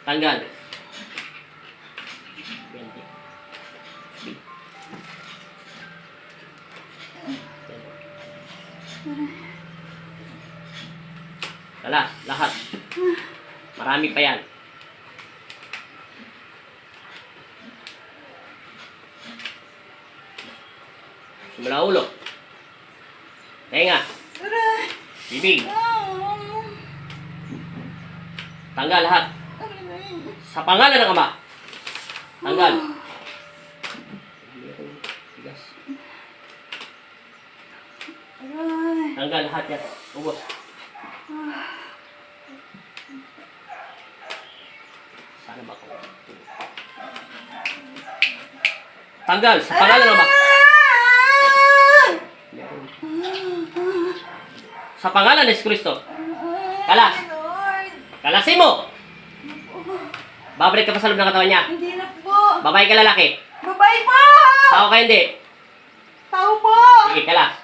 Tanggal. Kalas, lahat. Marami pa yan. Simula ulo. Tenga. Bibig. Tanggal lahat. Sa pangalan ng Ama. Tanggal. Tanggal lahat yan. Ubos. Sana ba ko? Tanggal sa pangalan ng Ama. Sa pangalan ni Kristo. Kalas. Kalasin mo. Babalik ka pa sa loob ng katawan niya. Hindi na po. Babae ka lalaki. Babae po. Tao ka hindi. Tao po. Sige, kalas.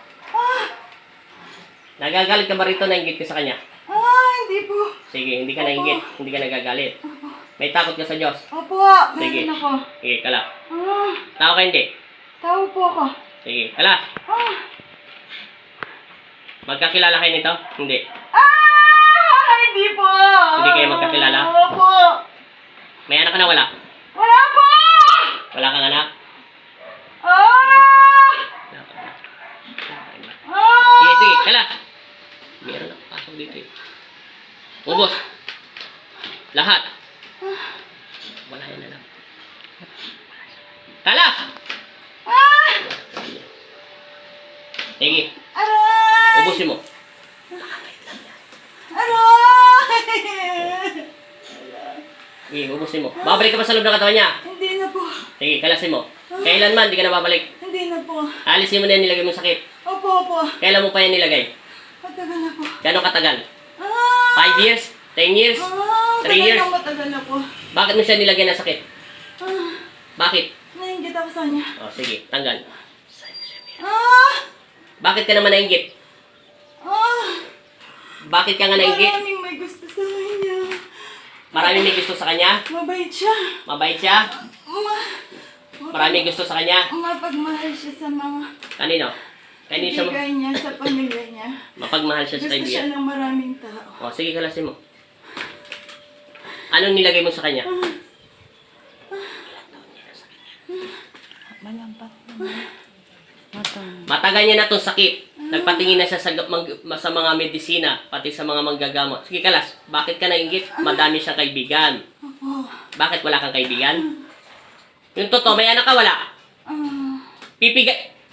Nagagalit ka ba rito na inggit ka sa kanya? Hindi po. Sige, hindi ka nainggit. Hindi ka nagagalit. May takot ka sa Diyos. Opo. Sige. Meron ako. Sige, kalas. Tao ka hindi. Tao po ako. Sige, kalas. Magkakilala kayo nito? Hindi. Hindi po. Hindi kayo magkakilala? Opo. May anak ka na wala? Wala po. Wala kang anak? Sige, sige, kalas. Meron ako pasok dito eh. Ubos. Lahat. Wala yan na lang. Kalas! Sige. Aray. Ubusin mo. Aray. Sige, ubusin mo. Babalik ka pa sa loob ng katawan niya. Hindi na po. Sige, kalasin mo. Kailanman, di ka na babalik. Hindi na po. Alisin mo na yan, nilagay mong sakit. Opo, opo. Kailan mo pa yan nilagay? Matagal na po. Gano'ng katagal? 5 years? 10 years? 3 years? Matagal na po. Bakit mo siya nilagay ng sakit? Bakit? Nainggit ako sa kanya. O, sige, tanggal. Ah! Bakit ka naman nainggit? Bakit ka nga nainggit? Maraming may gusto sa kanya. Maraming may gusto sa kanya? Mabait siya. Mabait siya? Maraming gusto sa kanya? Mapagmahal siya sa mga Kanino? Kanino siya? bigay niya sa pamilya niya. Mapagmahal siya sa Gusto siya kaibigan. ng maraming tao. O, sige, kalasin mo. Anong nilagay mo sa kanya? Malampat Matagal niya na itong sakit. Nagpatingin na siya sa mga medisina, pati sa mga manggagamot. Sige, kalas. Bakit ka nainggit? Madami siyang kaibigan. Bakit wala kang kaibigan? Yung totoo, may anak ka, wala?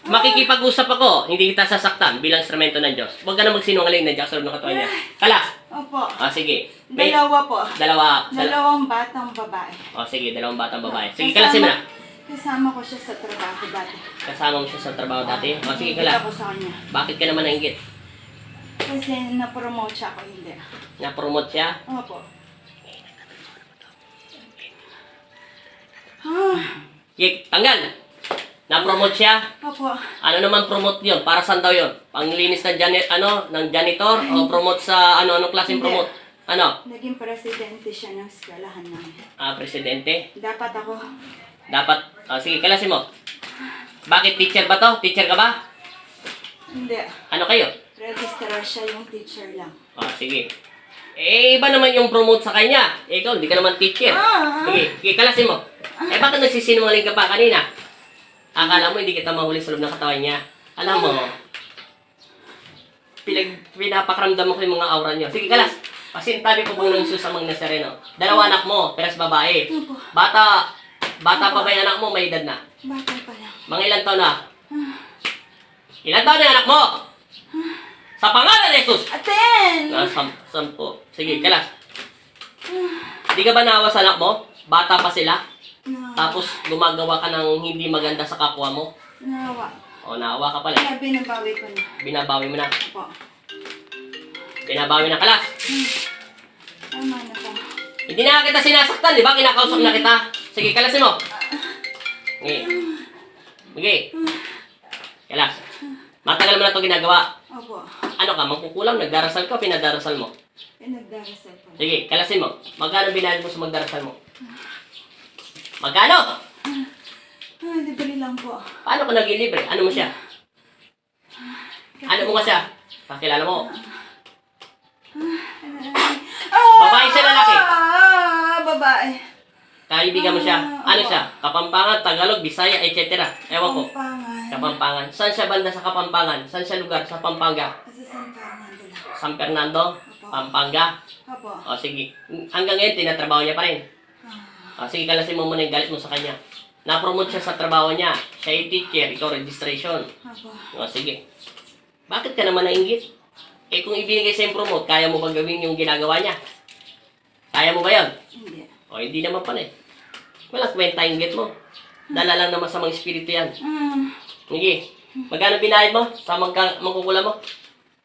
Makikipag-usap ako, hindi kita sasaktan bilang instrumento ng Diyos. Huwag ka na magsinungaling na Diyos sa loob ng katawan niya. Kalas! Opo. O, sige. Dalawa po. Dalawang batang babae. O, sige, dalawang batang babae. Sige, kalasin mo na. Kasama ko siya sa trabaho dati. Kasama mo siya sa trabaho dati? O, sige, Nainggit kalas. ako sa kanya. Bakit ka naman nainggit? Kasi na-promote siya ako, hindi. Na-promote siya? Opo. Sige, tanggal! Na-promote siya? Opo. Ano naman promote yun? Para saan daw yun? Panglinis ng ng janitor? O promote sa anong klaseng Hindi. promote? Ano? Naging presidente siya ng eskwelahan namin. Presidente? Dapat ako. Dapat, sige, kalasin mo. Bakit teacher ba to? Teacher ka ba? Hindi. Ano kayo? Registrar siya, yung teacher lang. Sige. Iba naman yung promote sa kanya. Ikaw, hindi ka naman teacher. Sige, sige, kalasin mo. Bakit nagsisinungaling ka pa kanina? Akala mo hindi kita mahuli sa loob ng katawan niya. Alam mo, pinapakaramdam mo ko yung mga aura niyo. Sige, kalas. Pasintabi po bang ng Jesus sa mga Nazareno. 2 anak mo, peras babae. Bata pa ba yung anak mo? May edad na. Bata pa lang. Mga ilang taon na? Ilang taon na yung anak mo? Sa pangalan ni Jesus! Aten! 10. Sige, kalas. Di ka ba naawa sa anak mo? Bata pa sila? Tapos gumagawa ka ng hindi maganda sa kapwa mo? Nawa. O, naawa ka pala. Kaya binabawi ko na. Binabawi mo na. Opo. Binabawi na, kalas. Tama na po. Hindi na kita sinasaktan, di ba? Kinakausap na kita. Sige, kalasin mo. Sige. Sige. Matagal mo na ito ginagawa. Opo. Ano ka, mangkukulam, nagdarasal ka, pinadarasal mo. Pinagdarasal po. Sige, kalasin mo. Magkano binayad mo sa magdarasal mo? Magkano? Libre lang po. Paano ka nag-libre? Ano mo siya? Ano mo nga siya? Pakilala mo. Babae siya, lalaki? Babae. Kaibigan mo siya. Ano siya? Kapampangan, Tagalog, Bisaya, etc. Ewan ko. Pampangan. Kapampangan. Saan siya banda sa Kapampangan? Saan siya lugar sa Pampanga? Sa San Fernando lang. San Fernando? Pampanga? Opo. O sige. Hanggang ngayon, tinatrabaho niya pa rin. O sige, kalasin mo muna yung galit mo sa kanya. Na-promote siya sa trabaho niya. Siya yung teacher, ikaw registration. Opo. O sige. Bakit ka naman nainggit? Eh kung ibinigay sa yung promote, kaya mo ba gawin yung ginagawa niya? Kaya mo ba yan? Hindi. O hindi naman pala eh. Walang kwenta inggit mo. Dala lang naman sa mga espiritu yan. Sige. Magkano binayad mo sa mangkukula mo?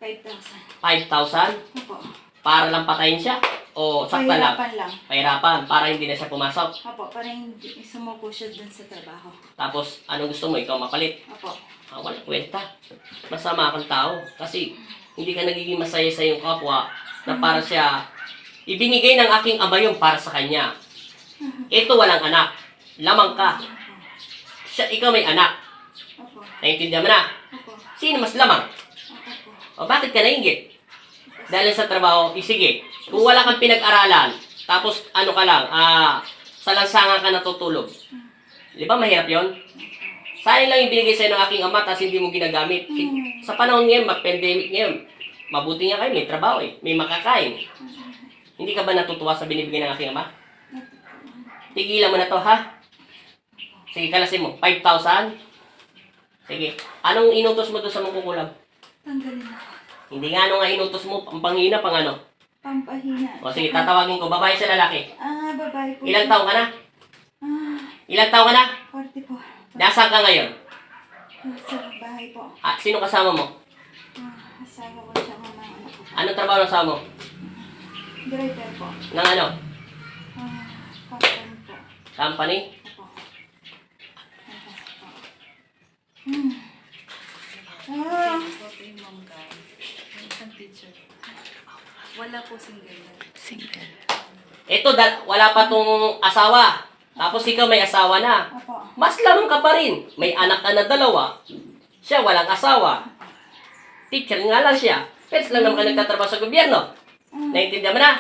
5,000. 5,000? Opo. Para lang patayin siya? O sakta lang? Pahirapan lang. Pahirapan. Para hindi na siya pumasok. Opo, parang sumuko siya dun sa trabaho. Tapos, anong gusto mo? Ikaw mapalit? Opo. Walang kwenta. Masama kang tao. Kasi, hindi ka nagiging masaya sa iyong kapwa na para siya, ibinigay ng aking ama yung para sa kanya. Ito walang anak. Lamang ka. Siya, ikaw may anak. Opo. Naintindihan mo na? Opo. Sino mas lamang? Opo. O bakit ka nainggit? Dahil sa trabaho, sige. Kung wala kang pinag-aralan, tapos ano ka lang, sa lansangan ka natutulog. Di ba mahirap yon? Sayang lang yung binigay sa'yo ng aking ama, tapos hindi mo ginagamit. Sa panahon ngayon, pandemic ngayon, mabuti nga kayo, may trabaho eh. May makakain. Hindi ka ba natutuwa sa binibigay ng aking ama? Tigilan mo na to, ha? Sige, kalasin mo. 5,000? Sige. Anong inutos mo doon sa mangkukulam? Tanggalin ako. Hindi nga ano nga inutos mo, ang panghina, pang ano? Pampahina. O sige, tatawagin ko. Babae sa lalaki. Babae po. Ilang taong ka na? Ah, Ilang taong ka na? 40 po. Nasaan ka ngayon? Sa bahay po. Sino kasama mo? Asawa ko siya, mama, anak ko. Anong trabaho ng kasama mo? Driver po. Ng ano? Company po. Company? Opo. Ito yung mom guy. Yung isang teacher. Wala po single. Single. Ito, wala pa tong asawa. Tapos ikaw may asawa na. Opo. Mas lamang ka pa rin. May anak ka na 2. Siya walang asawa. Teacher nga lang siya. Pero lang naman ka nagtatrabaho sa gobyerno. Naintindihan mo na?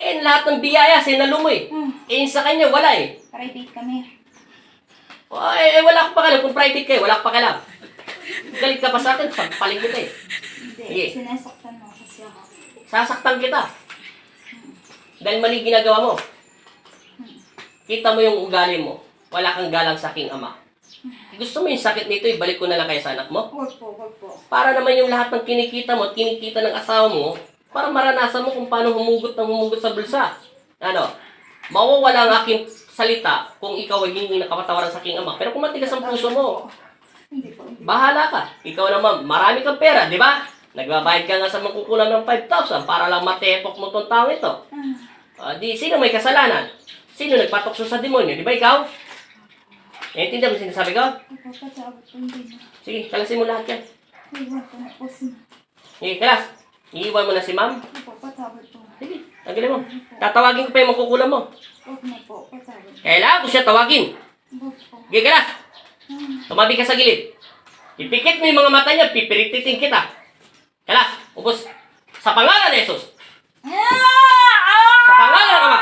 Eh, lahat ng biyaya, sinalo mo eh. Eh, sa kanya, wala eh. Private kami. Wala akong pakialam. Kung private kayo, wala akong pakialam. Galit ka pa sa akin, pagpaling kita eh. Hindi. Sige. Sinasaktan mo kasi ako. Sasaktan kita. Dahil mali ginagawa mo. Kita mo yung ugali mo. Wala kang galang sa aking ama. Gusto mo yung sakit nito, ibalik ko na lang kaya sa anak mo? Huwag po, huwag po. Para naman yung lahat ng kinikita mo at kinikita ng asawa mo, para maranasan mo kung paano humugot sa bulsa. Ano? Mawawala ang aking salita kung ikaw ay hindi nakapatawaran sa aking ama. Pero kung matigas ang puso mo, Hindi po. Hindi. bahala ka. Ikaw naman, marami kang pera, di ba? Nagbabayad ka nga sa mangkukulam ng 5,000 para lang matepok mo tong taong ito. Sino may kasalanan? Sino nagpatokso sa demonyo? Di ba ikaw? Naintindihan mo sinasabi ko? Papatawad po hindi na. Sige, kalasin mo lahat yan. Iwan ko na po si Sige, kalas. Iiwan mo na si ma'am. Papatawad po. Sige, tagilin mo. Tatawagin ko pa yung mangkukulam mo. Huwag na po. Patawad. Kailangan ko siya tawagin. Huwag po. Sige, kalas. Tumabi ka sa gilid. Ipikit mo yung mga mata niya, pipirititin kita. Kalas, ubos. Sa pangalan ni Jesus. Sa pangalan ng Ama.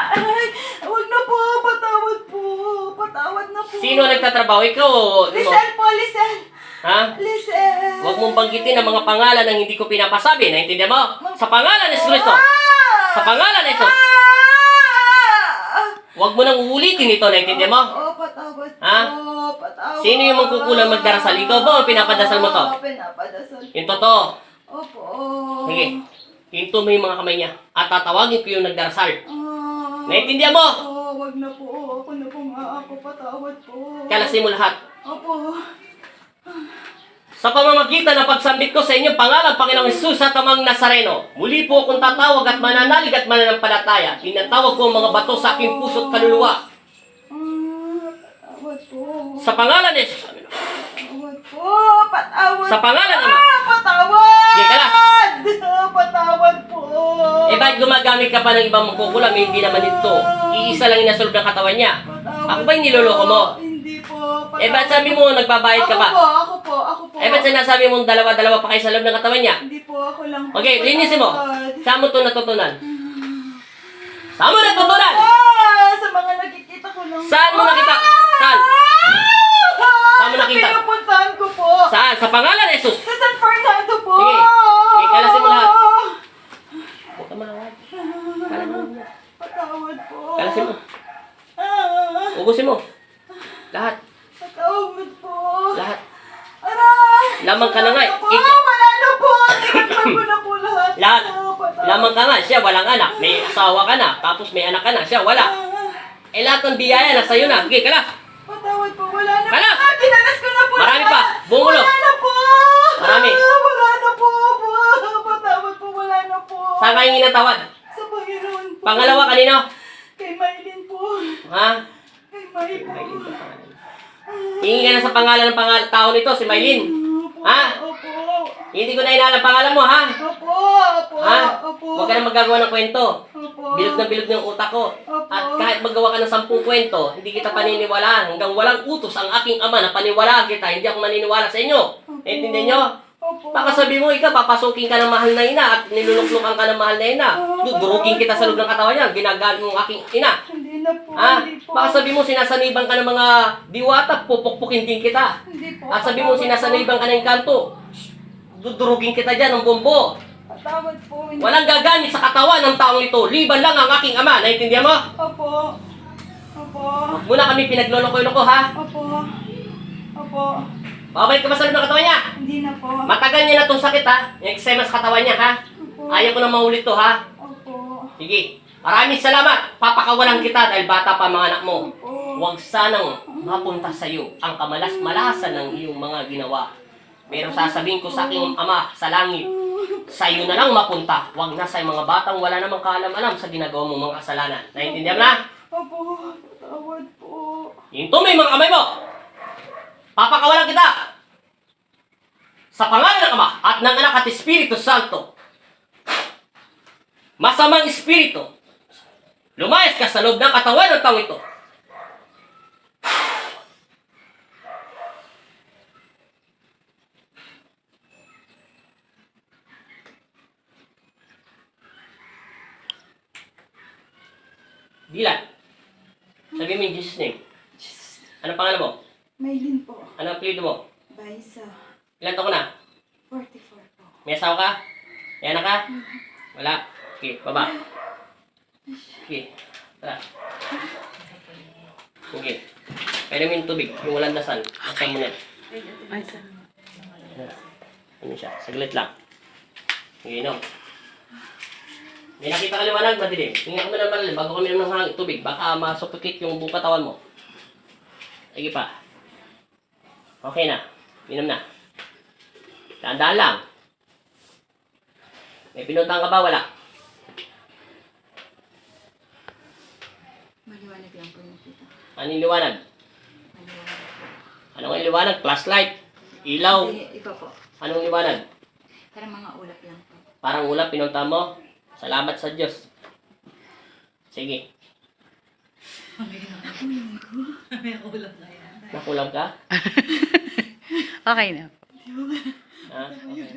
Ay, huwag na po. Patawad po. Patawad na po. Sino ang nagtatrabaho? Ikaw o... Listen po, listen. Ha? Listen. Huwag mong banggitin ang mga pangalan ng hindi ko pinapasabi. Naintindihan mo? Sa pangalan ni Kristo. Sa pangalan ni Jesus. Huwag mo nang uulitin ito. Naintindihan mo? Patawad Ha? po. Patawad. Sino yung magkukulang magdarasal? Ikaw ba o pinapadasal mo to? Pinapadasal. Yung totoo. Opo. Sige. Hinto mo yung mga kamay niya. At tatawagin ko yung nagdarasal. Ah. Naintindihan mo? Wag na po. Ako na po nga ako. Patawad po. Kalasin mo lahat. Opo. Sa pamamagitan ng pagsambit ko sa inyong pangalan, Panginoong Jesus at Amang Nazareno, muli po akong tatawag at mananalig at mananampalataya. Tinatawag ko ang mga bato sa aking puso at kaluluwa. Patawad po. Sa pangalan ni Jesus. Patawad po. Patawad Sa pangalan ng Ama. Patawad! Sige, kalas. Patawad po. Eh, bakit gumagamit ka pa ng ibang magkukulam? Eh, hindi naman ito. Iisa lang inasolve ng katawan niya. Patawad Ako ba yung niloloko mo? Hindi po. Patawad Eh, ba't sabi mo nagbabayad ka pa? Ako po. Eh, ba't sinasabi mo dalawa-dalawa pa kayo sa loob ng katawan niya? Hindi po, ako lang po. Okay, linisin mo. Patawad. Saan mo ito natutunan? Saan mo natutunan? Sa mga nakikita ko lang. Saan mo nakita? Saan? Saan mo nakita? Sa pinupuntahan ko po. Saan? Sa pangalan ni Jesus. Sa San Fernando po. Sige. Sige, kalasin mo lahat. Huwag ka mawag. Kalasin mo. Patawad po. Kalasin mo. Ah, Ubusin mo. Lahat. Patawad po. Lahat. Aray! Lamang ka na nga eh. Wala na po! Tinagpan ko na po lahat. Lahat. Patawad. Lamang ka nga. Siya walang anak. May asawa ka na. Tapos may anak ka na. Siya wala. Eh, lahat ng biyaya na sa'yo na. Okay, kalas. Patawad po, wala na Kalas! po. Kinalas ko na po. Marami lahat. pa. Buong ulo. Wala na po. Marami. Wala na po. Patawad po, wala na po. Saan ka hingi ng tawad? Sa Panginoon po. Pangalawa, kanino? Kay Maylin po. Ha? Kay May po. Hingi ka na sa pangalan ng tao nito, si Maylin. Opo, Ha? Opo. Hindi ko na inaalam pangalan mo, ha? Opo. Opo. Ha? Opo. Huwag ka na magagawa ng kwento. Opo. Bilog na bilog ng utak ko. Opo. At kahit magawa ka ng 10 kwento, hindi kita paniniwalaan. Hanggang walang utos ang aking ama na paniwalaan kita, hindi ako maniniwala sa inyo. Naintindihan nyo? Opo. Baka sabi mo, ikaw, papasukin ka ng mahal na ina at niluluklukan ka ng mahal na ina. Durugin kita sa loob ng katawan niya, ginagamit mo ang aking ina. Hindi na po. Ha? Hindi po. Baka sabi mo, sinasaniban ka ng mga diwata, pupukpukin din kita. Hindi po. At sabi mo, sinasaniban ka ng kanto, dudurugin kita dyan ng bombo. Patawad po. Hindi. Walang gagamit sa katawan ng taong ito, liban lang ang aking ama. Naintindihan mo? Opo. Opo. Huwag mo na kami pinaglolokoy-loko, ha? Opo. Opo. Babalik ka ba sa loob ng katawan niya? Hindi na po. Matagal niya na itong sakit, ha? Yung eczema sa katawan niya, ha? Opo. Ayaw ko na maulit to, ha? Opo. Sige. Maraming salamat. Papakawalan kita dahil bata pa mga anak mo. Opo. Huwag sanang mapunta sa iyo ang kamalas-malasan ng iyong mga ginawa. Pero sasabihin ko sa aking ama sa langit, sa iyo na lang mapunta. Huwag na sa mga batang wala namang kaalam-alam sa ginagawa mong mga kasalanan. Naintindihan mo na? Opo. Patawad po. Yung tumay mga kamay mo. Papakawalan kita. Sa pangalan ng Ama at ng Anak at Espiritu Santo. Masamang espiritu. Lumayas ka sa loob ng katawan ng taong ito. Dilan. Sabi mo in Jesus' name. Anong pangalan mo? Maylin po. Anong apelido mo? Baisa. Ilan taon ka na? 44 po. May asawa ka? May anak ka? Wala. Okay, baba. Okay, tara. Okay. Pwede mo yung tubig, yung walang dasal. Basta mo na. Ano siya? Saglit lang. Okay, no? May nakita ka liwanag, madilim. Tingnan ko na naman bago kami ng hangin, tubig. Baka masuffocate yung buong katawan mo. Sige pa. Okay na. Minom na. Tandaan lang. May pinuntahan ka ba? Wala. Maliwanag lang po yung kita. Anong liwanag? Maliwanag. Anong liwanag? Flashlight? Ilaw? Hindi, iba po. Anong liwanag? Parang mga ulap lang po. Parang ulap, pinuntahan mo? Salamat sa Diyos. Sige. May ulap na yan. Nakulam ka? Okay na. Ha? Okay.